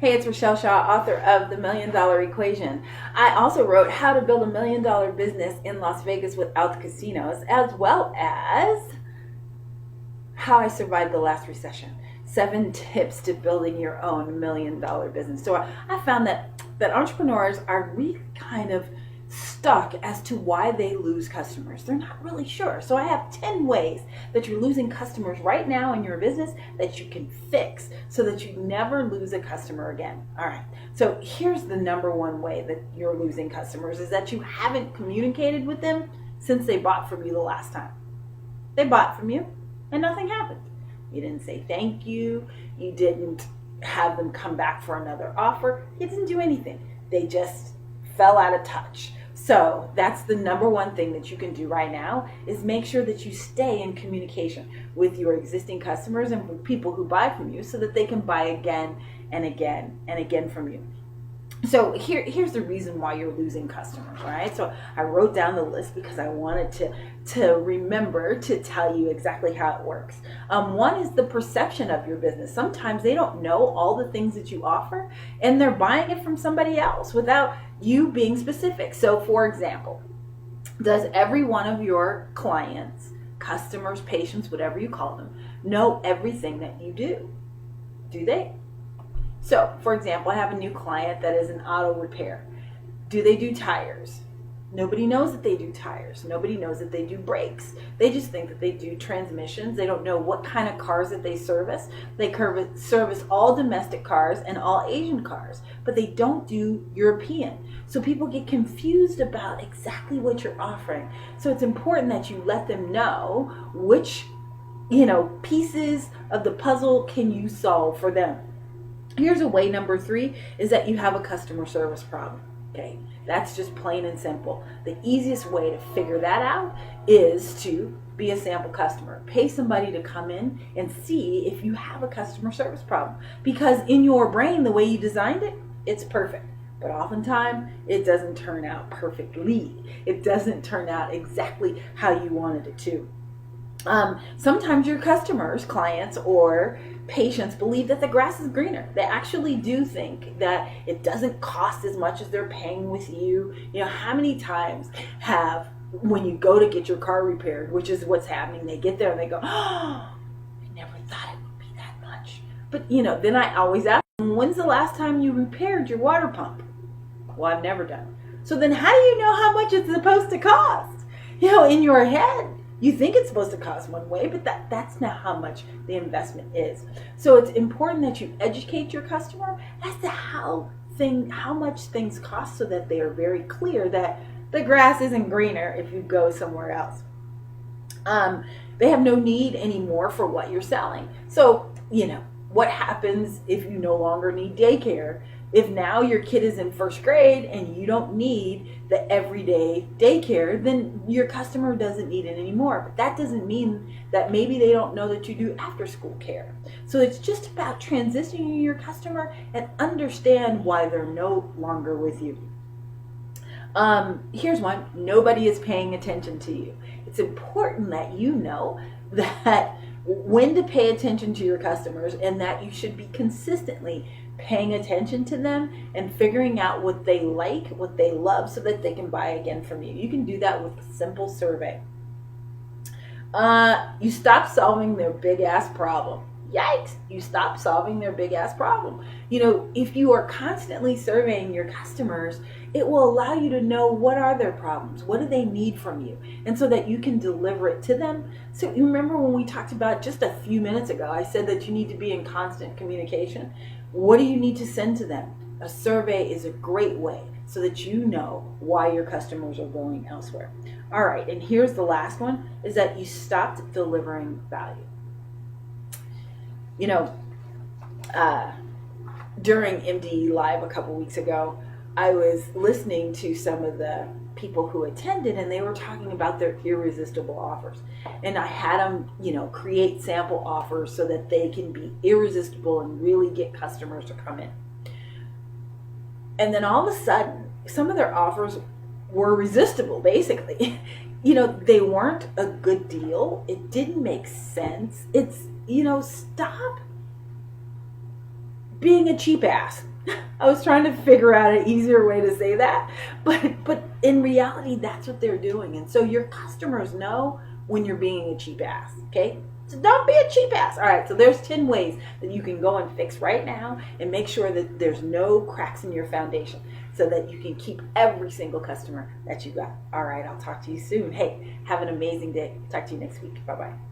Hey, it's Rochelle Shaw, author of The Million Dollar Equation. I also wrote How to Build a Million Dollar Business in Las Vegas Without the Casinos, as well as How I Survived the Last Recession. 7 tips to building your own $1 million business. So I found that entrepreneurs are really kind of stuck as to why they lose customers. They're not really sure. So I have 10 ways that you're losing customers right now in your business that you can fix so that you never lose a customer again. All right. So here's the number one way that you're losing customers is that you haven't communicated with them since they bought from you the last time. They bought from you and nothing happened. You didn't say thank you. You didn't have them come back for another offer. You didn't do anything. They just fell out of touch. So that's the number one thing that you can do right now is make sure that you stay in communication with your existing customers and with people who buy from you so that they can buy again and again and again from you. So here's the reason why you're losing customers, right? So I wrote down the list because I wanted to remember to tell you exactly how it works. One is the perception of your business. Sometimes they don't know all the things that you offer and they're buying it from somebody else without you being specific. So for example, does every one of your clients, customers, patients, whatever you call them, know everything that you do? Do they? So, for example, I have a new client that is an auto repair. Do they do tires? Nobody knows that they do tires. Nobody knows that they do brakes. They just think that they do transmissions. They don't know what kind of cars that they service. They service all domestic cars and all Asian cars, but they don't do European. So people get confused about exactly what you're offering. So it's important that you let them know which, pieces of the puzzle can you solve for them. Here's a way, number 3, is that you have a customer service problem. Okay, that's just plain and simple. The easiest way to figure that out is to be a sample customer. Pay somebody to come in and see if you have a customer service problem. Because in your brain, the way you designed it, it's perfect. But oftentimes, it doesn't turn out perfectly. It doesn't turn out exactly how you wanted it to. Sometimes your customers, clients, or patients believe that the grass is greener. They actually do think that it doesn't cost as much as they're paying with you. How many times when you go to get your car repaired, which is what's happening, they get there and they go, oh, I never thought it would be that much. But, then I always ask them, when's the last time you repaired your water pump? Well, I've never done. So then how do you know how much it's supposed to cost? In your head, you think it's supposed to cost one way, but that's not how much the investment is. So it's important that you educate your customer as to how much things cost so that they are very clear that the grass isn't greener if you go somewhere else. They have no need anymore for what you're selling. So, what happens if you no longer need daycare? If now your kid is in 1st grade and you don't need the everyday daycare, then your customer doesn't need it anymore. But that doesn't mean that maybe they don't know that you do after school care. So it's just about transitioning your customer and understand why they're no longer with you. Here's one. Nobody is paying attention to you. It's important that you know that when to pay attention to your customers and that you should be consistently paying attention to them and figuring out what they like, what they love, so that they can buy again from you. You can do that with a simple survey. You stop solving their big ass problem. Yikes, you stop solving their big ass problem. If you are constantly surveying your customers, it will allow you to know what are their problems, what do they need from you, and so that you can deliver it to them. So you remember when we talked about just a few minutes ago, I said that you need to be in constant communication. What do you need to send to them? A survey is a great way so that you know why your customers are going elsewhere. All right, and here's the last one, is that you stopped delivering value. During MDE Live a couple weeks ago, I was listening to some of the people who attended, and they were talking about their irresistible offers. And I had them, create sample offers so that they can be irresistible and really get customers to come in. And then all of a sudden, some of their offers were resistible, basically. They weren't a good deal. It didn't make sense. It's, stop being a cheap ass. I was trying to figure out an easier way to say that, but in reality, that's what they're doing. And so your customers know when you're being a cheap ass, okay? So don't be a cheap ass. All right, so there's 10 ways that you can go and fix right now and make sure that there's no cracks in your foundation so that you can keep every single customer that you got. All right, I'll talk to you soon. Hey, have an amazing day. Talk to you next week. Bye-bye.